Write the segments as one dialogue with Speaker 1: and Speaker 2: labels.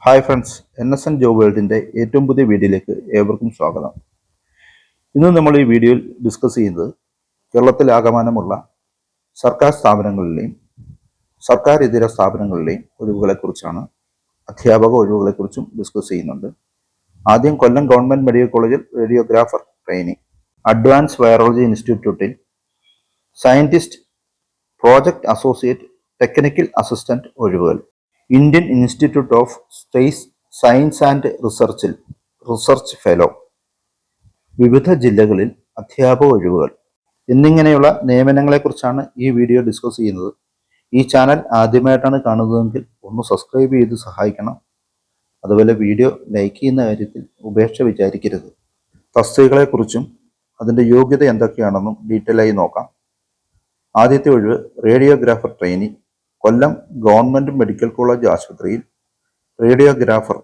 Speaker 1: Hi friends, NSN job വേൾഡിൻ്റെ ഏറ്റവും പുതിയ വീഡിയോയിലേക്ക് ഏവർക്കും സ്വാഗതം. ഇന്ന് നമ്മൾ ഈ വീഡിയോയിൽ ഡിസ്കസ് ചെയ്യുന്നത് കേരളത്തിലാകമാനമുള്ള സർക്കാർ സ്ഥാപനങ്ങളിലെയും സർക്കാർ ഇതര സ്ഥാപനങ്ങളിലെയും ഒഴിവുകളെക്കുറിച്ചാണ്. അധ്യാപക ഒഴിവുകളെക്കുറിച്ചും ഡിസ്കസ് ചെയ്യുന്നുണ്ട്. ആദ്യം കൊല്ലം ഗവൺമെൻറ് മെഡിക്കൽ കോളേജിൽ റേഡിയോഗ്രാഫർ ട്രെയിനിങ്, അഡ്വാൻസ് വൈറോളജി ഇൻസ്റ്റിറ്റ്യൂട്ടിൽ scientist, project associate, technical assistant ഒഴിവുകൾ. Indian institute of space science and റിസർച്ചിൽ റിസർച്ച് ഫെലോ. വിവിധ ജില്ലകളിൽ അധ്യാപക ഒഴിവുകൾ എന്നിങ്ങനെയുള്ള നിയമനങ്ങളെക്കുറിച്ചാണ് ഈ വീഡിയോ ഡിസ്കസ് ചെയ്യുന്നത്. ഈ ചാനൽ ആദ്യമായിട്ടാണ് കാണുന്നതെങ്കിൽ ഒന്ന് സബ്സ്ക്രൈബ് ചെയ്ത് സഹായിക്കണം. അതുപോലെ വീഡിയോ ലൈക്ക് ചെയ്യുന്ന കാര്യത്തിൽ ഉപേക്ഷ വിചാരിക്കരുത്. തസ്തികകളെക്കുറിച്ചും അതിൻ്റെ യോഗ്യത എന്തൊക്കെയാണെന്നും ഡീറ്റെയിൽ ആയി നോക്കാം. ആദ്യത്തെ ഒഴിവ് റേഡിയോഗ്രാഫർ ട്രെയിനി, കൊല്ലം ഗവൺമെൻറ് മെഡിക്കൽ കോളേജ് ആശുപത്രിയിൽ റേഡിയോഗ്രാഫർ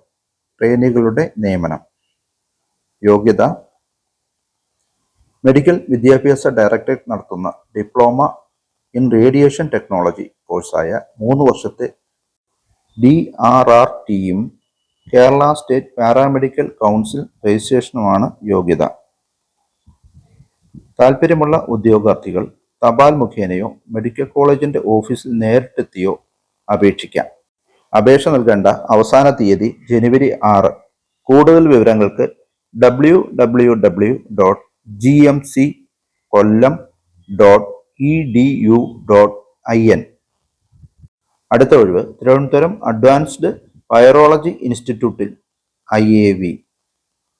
Speaker 1: ട്രെയിനികളുടെ നിയമനം. യോഗ്യത: മെഡിക്കൽ വിദ്യാഭ്യാസ ഡയറക്ടറേറ്റ് നടത്തുന്ന ഡിപ്ലോമ ഇൻ റേഡിയേഷൻ ടെക്നോളജി കോഴ്സായ 3 വർഷത്തെ DRRTയും കേരള സ്റ്റേറ്റ് പാരാമെഡിക്കൽ കൗൺസിൽ രജിസ്ട്രേഷനുമാണ് യോഗ്യത. താൽപ്പര്യമുള്ള ഉദ്യോഗാർത്ഥികൾ തപാൽ മുഖേനയോ മെഡിക്കൽ കോളേജിന്റെ ഓഫീസിൽ നേരിട്ടെത്തിയോ അപേക്ഷിക്കാം. അപേക്ഷ നൽകേണ്ട അവസാന തീയതി ജനുവരി 6. കൂടുതൽ വിവരങ്ങൾക്ക് www.gmc.kollam.edu.in. അടുത്ത ഒഴിവ് തിരുവനന്തപുരം അഡ്വാൻസ്ഡ് വൈറോളജി ഇൻസ്റ്റിറ്റ്യൂട്ടിൽ IAV,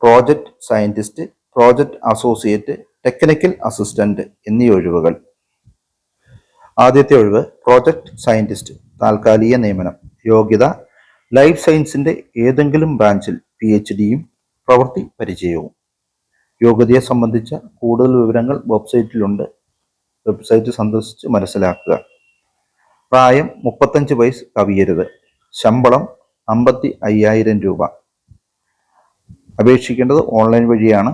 Speaker 1: project scientist, project associate, technical assistant എന്നീ ഒഴിവുകൾ. ആദ്യത്തെ ഒഴിവ് പ്രോജക്റ്റ് സയന്റിസ്റ്റ്, താൽക്കാലിക നിയമനം. യോഗ്യത: ലൈഫ് സയൻസിന്റെ ഏതെങ്കിലും ബ്രാഞ്ചിൽ PhDയും പ്രവൃത്തി പരിചയവും. യോഗ്യതയെ സംബന്ധിച്ച കൂടുതൽ വിവരങ്ങൾ വെബ്സൈറ്റിലുണ്ട്. വെബ്സൈറ്റ് സന്ദർശിച്ച് മനസ്സിലാക്കുക. പ്രായം 35 വയസ്സ് കവിയരുത്. ശമ്പളം 55,000 രൂപ. അപേക്ഷിക്കേണ്ടത് ഓൺലൈൻ വഴിയാണ്.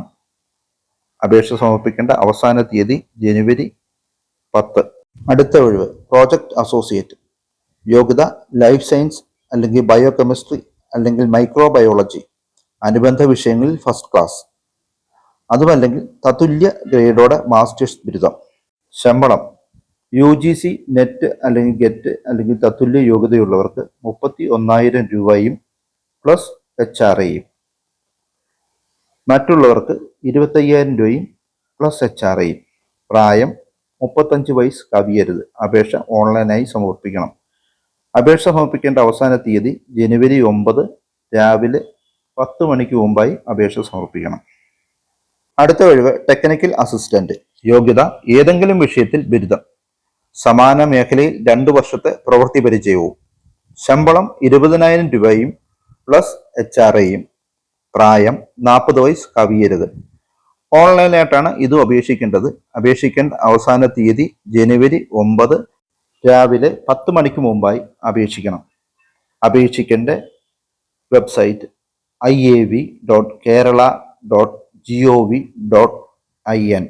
Speaker 1: അപേക്ഷ സമർപ്പിക്കേണ്ട അവസാന തീയതി ജനുവരി 10. അടുത്ത ഒഴിവ് പ്രോജക്റ്റ് അസോസിയേറ്റ്. യോഗ്യത: ലൈഫ് സയൻസ് അല്ലെങ്കിൽ ബയോകെമിസ്ട്രി അല്ലെങ്കിൽ മൈക്രോബയോളജി അനുബന്ധ വിഷയങ്ങളിൽ ഫസ്റ്റ് ക്ലാസ്, അതുമല്ലെങ്കിൽ തത്തുല്യ ഗ്രേഡോടെ മാസ്റ്റേഴ്സ് ബിരുദം. ശമ്പളം: UGC നെറ്റ് അല്ലെങ്കിൽ ഗെറ്റ് അല്ലെങ്കിൽ തത്തുല്യ യോഗ്യതയുള്ളവർക്ക് 31,000 രൂപയും പ്ലസ് HRAയും, മറ്റുള്ളവർക്ക് 25,000 രൂപയും പ്ലസ് HRAയും. പ്രായം 35 വയസ്സ് കവിയരുത്. അപേക്ഷ ഓൺലൈനായി സമർപ്പിക്കണം. അപേക്ഷ സമർപ്പിക്കേണ്ട അവസാന തീയതി ജനുവരി 9 രാവിലെ 10 മണിക്ക് മുമ്പായി അപേക്ഷ സമർപ്പിക്കണം. അടുത്ത ഒഴിവ് ടെക്നിക്കൽ അസിസ്റ്റന്റ്. യോഗ്യത: ഏതെങ്കിലും വിഷയത്തിൽ ബിരുദം, സമാന മേഖലയിൽ 2 വർഷത്തെ പ്രവൃത്തി പരിചയവും. ശമ്പളം 20,000 രൂപയും പ്ലസ് HRAയും. പ്രായം 40 വയസ്സ് കവിയരുത്. ഓൺലൈനായിട്ടാണ് ഇതും അപേക്ഷിക്കേണ്ടത്. അപേക്ഷിക്കേണ്ട അവസാന തീയതി ജനുവരി 9 രാവിലെ 10 മണിക്ക് മുമ്പായി അപേക്ഷിക്കണം. അപേക്ഷിക്കേണ്ട വെബ്സൈറ്റ് iav.kerala.gov.in.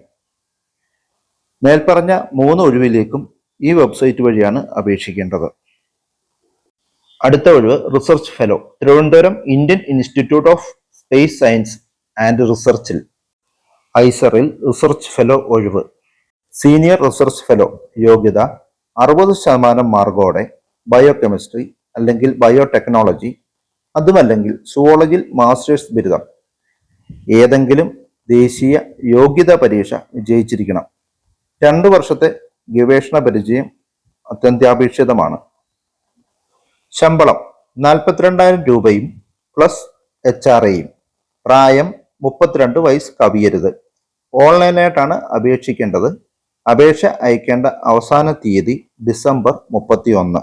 Speaker 1: മേൽപ്പറഞ്ഞ 3 ഒഴിവിലേക്കും ഈ വെബ്സൈറ്റ് വഴിയാണ് അപേക്ഷിക്കേണ്ടത്. അടുത്ത ഒഴിവ് research fellow. Thiruvananthapuram Indian institute of space science and റിസർച്ചിൽ ഐസറിൽ റിസർച്ച് ഫെലോ ഒഴിവ്. Senior research fellow. യോഗ്യത: 60% മാർക്കോടെ ബയോകെമിസ്ട്രി അല്ലെങ്കിൽ ബയോടെക്നോളജി, അതുമല്ലെങ്കിൽ സുവോളജിയിൽ മാസ്റ്റേഴ്സ് ബിരുദം. ഏതെങ്കിലും ദേശീയ യോഗ്യതാ പരീക്ഷ വിജയിച്ചിരിക്കണം. 2 വർഷത്തെ ഗവേഷണ പരിചയം അത്യന്താപേക്ഷിതമാണ്. ശമ്പളം 42,000 രൂപയും പ്ലസ് HRAയും. പ്രായം 32 വയസ്സ് കവിയരുത്. ഓൺലൈനായിട്ടാണ് അപേക്ഷിക്കേണ്ടത്. അപേക്ഷ അയക്കേണ്ട അവസാന തീയതി ഡിസംബർ 31.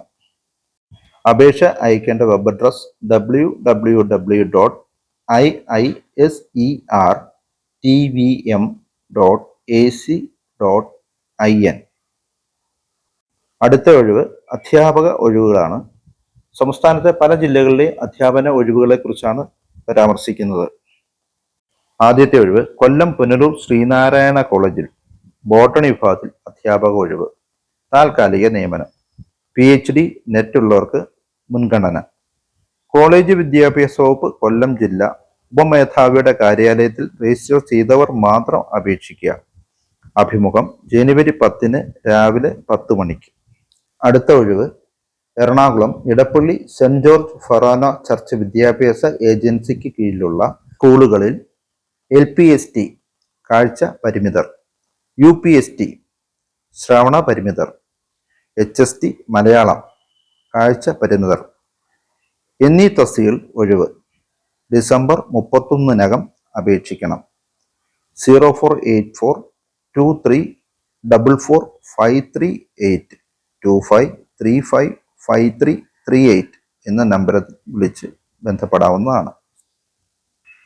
Speaker 1: അപേക്ഷ അയക്കേണ്ട വെബ് അഡ്രസ് www.iisertvm.ac.in. അടുത്ത ഒഴിവ് അധ്യാപക ഒഴിവുകളാണ്. സംസ്ഥാനത്തെ പല ജില്ലകളിലെ അധ്യാപന ഒഴിവുകളെ കുറിച്ചാണ് പരാമർശിക്കുന്നത്. ആദ്യത്തെ ഒഴിവ് കൊല്ലം പുനലൂർ ശ്രീനാരായണ കോളേജിൽ ബോട്ടണി വിഭാഗത്തിൽ അധ്യാപക ഒഴിവ്. താൽക്കാലിക നിയമനം. PhD നെറ്റ് ഉള്ളവർക്ക് മുൻഗണന. കോളേജ് വിദ്യാഭ്യാസ വകുപ്പ് കൊല്ലം ജില്ല ഉപമേധാവിയുടെ കാര്യാലയത്തിൽ രജിസ്റ്റർ ചെയ്തവർ മാത്രം അപേക്ഷിക്കുക. അഭിമുഖം ജനുവരി 10 രാവിലെ 10 മണിക്ക്. അടുത്ത ഒഴിവ് Ernakulam Edappally saint George Forane church വിദ്യാഭ്യാസ ഏജൻസിക്ക് കീഴിലുള്ള സ്കൂളുകളിൽ LPST കാഴ്ച പരിമിതർ, UPST ശ്രവണ പരിമിതർ, HST മലയാളം കാഴ്ച പരിമിതർ എന്നീ തസ്തികകൾ ഒഴിവ്. ഡിസംബർ 31-നകം അപേക്ഷിക്കണം. 0484244538 25355338 എന്ന നമ്പറിൽ വിളിച്ച് ബന്ധപ്പെടാവുന്നതാണ്.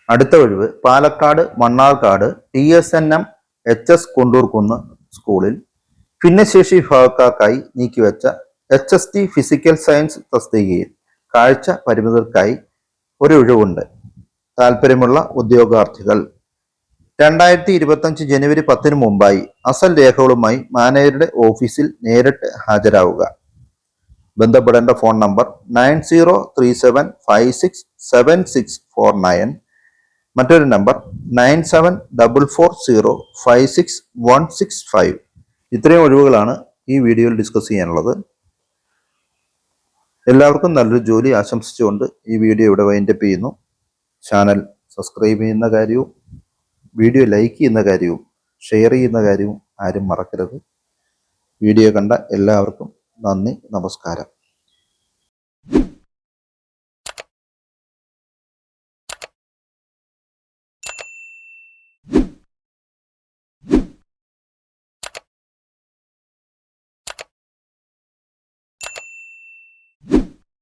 Speaker 1: അടുത്ത ഒഴിവ് പാലക്കാട് മണ്ണാർക്കാട് TSNM HS കൊണ്ടൂർകുന്ന് സ്കൂളിൽ ഭിന്നശേഷി വിഭാഗക്കാർക്കായി നീക്കിവെച്ച HST ഫിസിക്കൽ സയൻസ് തസ്തികയിൽ കാഴ്ച പരിമിതർക്കായി ഒരു ഒഴിവുണ്ട്. താല്പര്യമുള്ള ഉദ്യോഗാർത്ഥികൾ 2025 ജനുവരി 10 മുമ്പായി അസൽ രേഖകളുമായി മാനേജറുടെ ഓഫീസിൽ നേരിട്ട് ഹാജരാവുക. ബന്ധപ്പെടേണ്ട ഫോൺ നമ്പർ 9037567649, മറ്റൊരു നമ്പർ 9744056165. ഇത്രയും ഒഴിവുകളാണ് ഈ വീഡിയോയിൽ ഡിസ്കസ് ചെയ്യാനുള്ളത്. എല്ലാവർക്കും നല്ലൊരു ജോലി ആശംസിച്ചുകൊണ്ട് ഈ വീഡിയോ ഇവിടെ വൈൻഡപ്പ് ചെയ്യുന്നു. ചാനൽ സബ്സ്ക്രൈബ് ചെയ്യുന്ന കാര്യവും വീഡിയോ ലൈക്ക് ചെയ്യുന്ന കാര്യവും ഷെയർ ചെയ്യുന്ന കാര്യവും ആരും മറക്കരുത്. വീഡിയോ കണ്ട എല്ലാവർക്കും നന്ദി, നമസ്കാരം.